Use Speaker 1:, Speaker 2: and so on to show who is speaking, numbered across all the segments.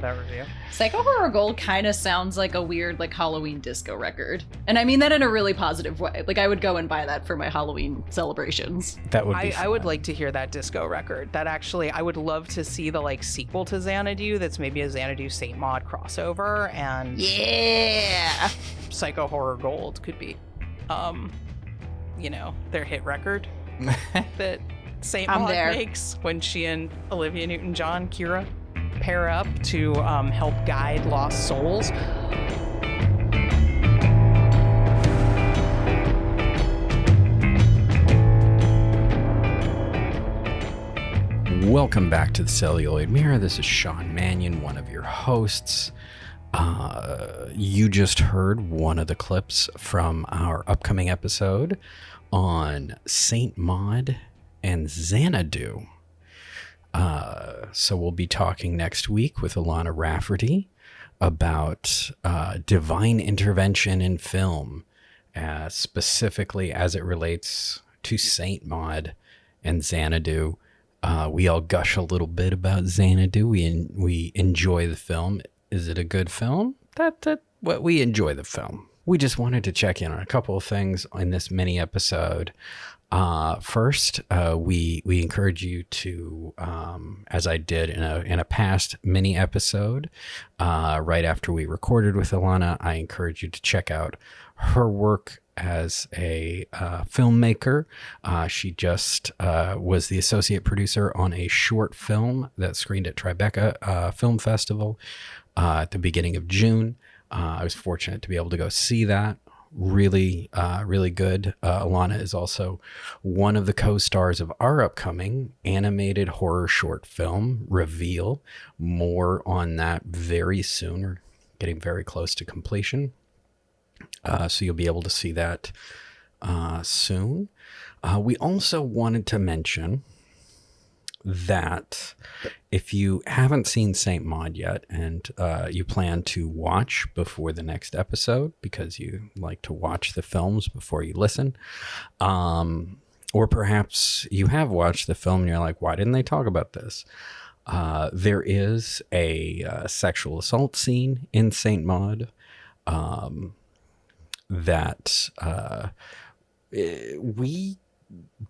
Speaker 1: that review.
Speaker 2: Psycho Horror Gold kind of sounds like a weird like Halloween disco record. And I mean that in a really positive way. Like I would go and buy that for my Halloween celebrations.
Speaker 3: That would be
Speaker 1: I would like to hear that disco record. That actually, I would love to see the like sequel to Xanadu that's maybe a Xanadu Saint Maud crossover, and
Speaker 2: Yeah.
Speaker 1: Psycho Horror Gold could be their hit record that Saint Maud makes when she and Olivia Newton-John, Kira, pair up to help guide lost souls.
Speaker 3: Welcome back to the Celluloid Mirror. This is Sean Mannion, one of your hosts. You just heard one of the clips from our upcoming episode on Saint Maud and Xanadu. So we'll be talking next week with Alanah Rafferty about divine intervention in film, specifically as it relates to Saint Maud and Xanadu. We all gush a little bit about Xanadu. We enjoy the film. Is it a good film? What we enjoy the film. We just wanted to check in on a couple of things in this mini episode. First, we encourage you to, as I did in a past mini episode, right after we recorded with Alanah, I encourage you to check out her work as a filmmaker. She just was the associate producer on a short film that screened at Tribeca Film Festival at the beginning of June. I was fortunate to be able to go see that. Really, really good. Alanah is also one of the co-stars of our upcoming animated horror short film, Reveal. More on that very soon. We're getting very close to completion. So you'll be able to see that soon. We also wanted to mention that if you haven't seen Saint Maud yet and you plan to watch before the next episode because you like to watch the films before you listen, or perhaps you have watched the film and you're like, why didn't they talk about this? There is a sexual assault scene in Saint Maud that we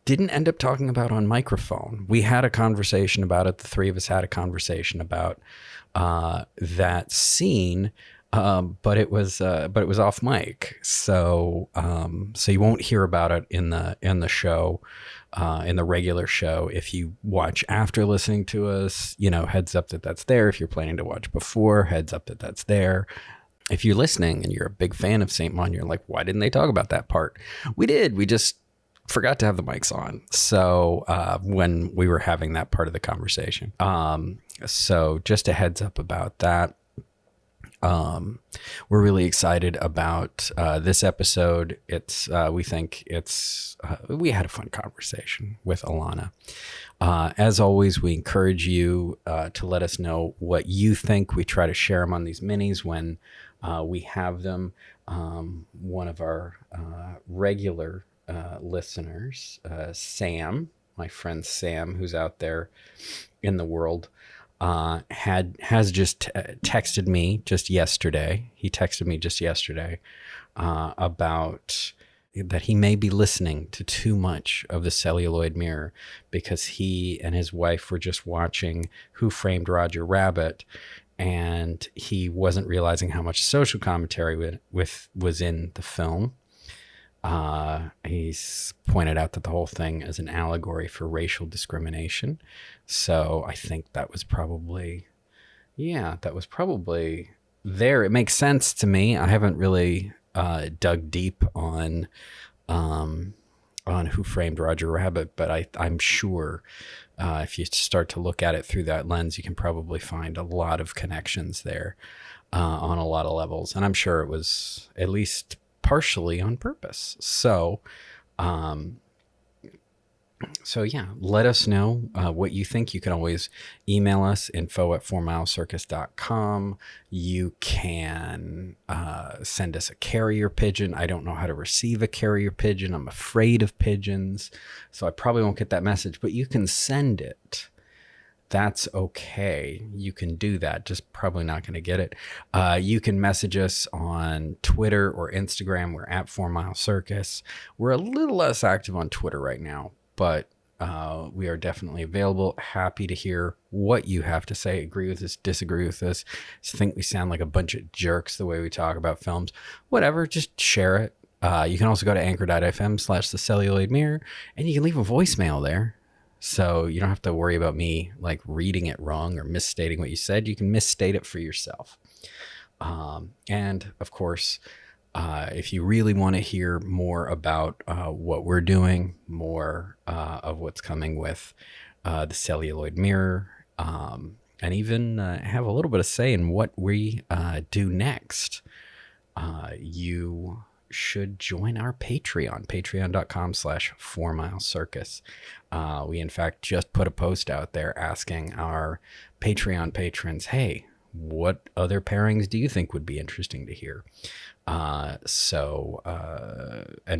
Speaker 3: didn't end up talking about on microphone. We had a conversation about it. The three of us had a conversation about that scene, but it was off mic. So you won't hear about it in the show, in the regular show. If you watch after listening to us, heads up that that's there. If you're planning to watch before, heads up that that's there. If you're listening and you're a big fan of Saint Maud, you're like, why didn't they talk about that part? We did. We just forgot to have the mics on. So when we were having that part of the conversation. So just a heads up about that. We're really excited about this episode. We had a fun conversation with Alanah. As always, we encourage you to let us know what you think. We try to share them on these minis when we have them. One of our regular listeners, Sam, my friend Sam, who's out there in the world, has just texted me just yesterday. He texted me just yesterday about that he may be listening to too much of the Celluloid Mirror because he and his wife were just watching Who Framed Roger Rabbit, and he wasn't realizing how much social commentary was in the film. He's pointed out that the whole thing is an allegory for racial discrimination. So I think that was probably there. It makes sense to me. I haven't really dug deep on Who Framed Roger Rabbit, but I'm sure if you start to look at it through that lens, you can probably find a lot of connections there on a lot of levels. And I'm sure it was at least partially on purpose. So yeah, let us know what you think. You can always email us, info@4milescircus.com. You can send us a carrier pigeon. I don't know how to receive a carrier pigeon. I'm afraid of pigeons, so I probably won't get that message, but you can send it that's okay. You can do that. Just probably not going to get it. You can message us on Twitter or Instagram. We're at 4 Mile Circus. We're a little less active on Twitter right now, but we are definitely available. Happy to hear what you have to say. Agree with us, disagree with us. Think we sound like a bunch of jerks the way we talk about films. Whatever, just share it. You can also go to anchor.fm/The Celluloid Mirror, and you can leave a voicemail there. So you don't have to worry about me like reading it wrong or misstating what you said. You can misstate it for yourself. And of course, if you really want to hear more about what we're doing, more of what's coming with the Celluloid Mirror, and even have a little bit of say in what we do next, you should join our Patreon, patreon.com/4 Mile Circus. We in fact just put a post out there asking our Patreon patrons, hey, what other pairings do you think would be interesting to hear? And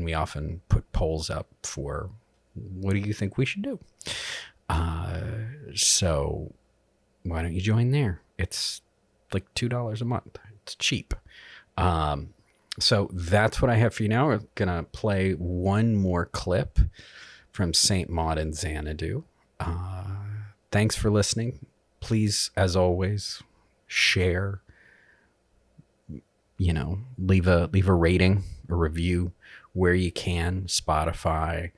Speaker 3: we often put polls up for what do you think we should do? So why don't you join there? It's like $2 a month. It's cheap. So that's what I have for you now. We're going to play one more clip from St. Maud and Xanadu. Thanks for listening. Please, as always, share, leave a rating, a review where you can. Spotify,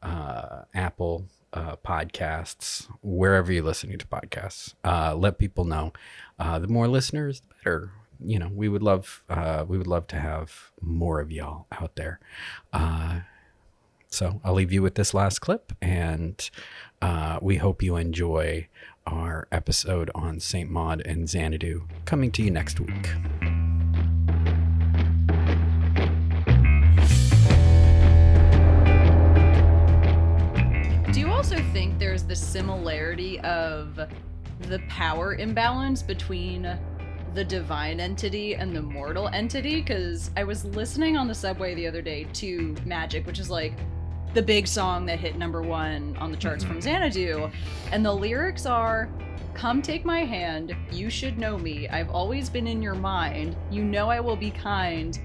Speaker 3: Apple podcasts, wherever you're listening to podcasts. Let people know. The more listeners, the better. We would love to have more of y'all out there. So I'll leave you with this last clip, and we hope you enjoy our episode on St. Maud and Xanadu, coming to you next week.
Speaker 2: Do you also think there's the similarity of the power imbalance between the divine entity and the mortal entity? Because I was listening on the subway the other day to Magic, which is like the big song that hit #1 on the charts from Xanadu, and the lyrics are, "Come take my hand, you should know me, I've always been in your mind, you know I will be kind,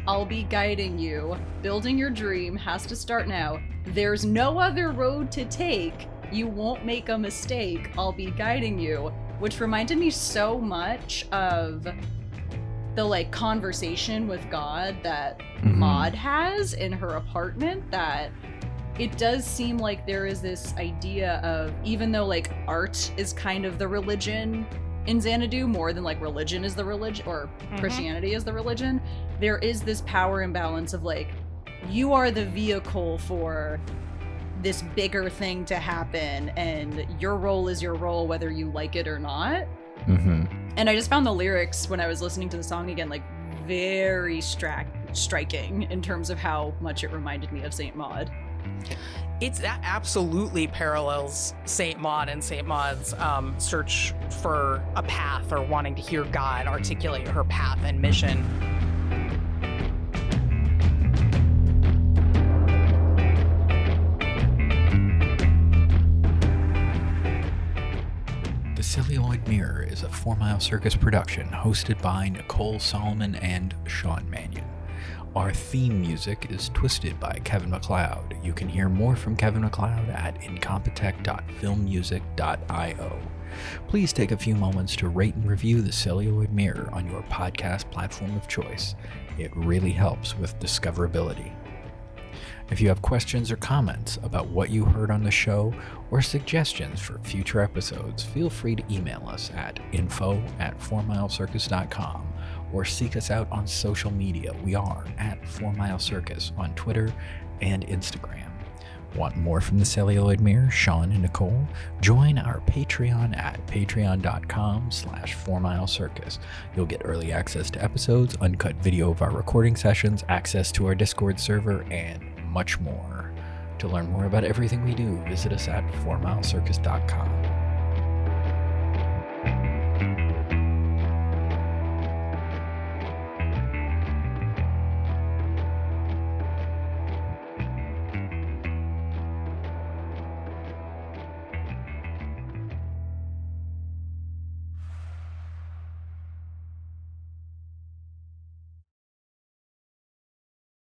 Speaker 2: I'll be guiding you, building your dream has to start now, there's no other road to take, you won't make a mistake, I'll be guiding you," which reminded me so much of the like conversation with God that Maud has in her apartment, that it does seem like there is this idea of, even though like art is kind of the religion in Xanadu more than like religion is the religion, or Christianity is the religion, there is this power imbalance of like, you are the vehicle for this bigger thing to happen, and your role is your role whether you like it or not. And I just found the lyrics when I was listening to the song again like very striking in terms of how much it reminded me of St. Maud.
Speaker 1: That absolutely parallels St. Maud and St. Maud's search for a path, or wanting to hear God articulate her path and mission.
Speaker 3: The Celluloid Mirror is a 4 Mile Circus production hosted by Nicole Solomon and Sean Mannion. Our theme music is Twisted by Kevin MacLeod. You can hear more from Kevin MacLeod at incompetech.filmmusic.io. Please take a few moments to rate and review the Celluloid Mirror on your podcast platform of choice. It really helps with discoverability. If you have questions or comments about what you heard on the show, or suggestions for future episodes, feel free to email us at info@4milecircus.com, or seek us out on social media. We are at 4 Mile Circus on Twitter and Instagram. Want more from the Celluloid Mirror, Sean and Nicole? Join our Patreon at patreon.com/4 Mile Circus. You'll get early access to episodes, uncut video of our recording sessions, access to our Discord server, and much more. To learn more about everything we do, visit us at 4milecircus.com.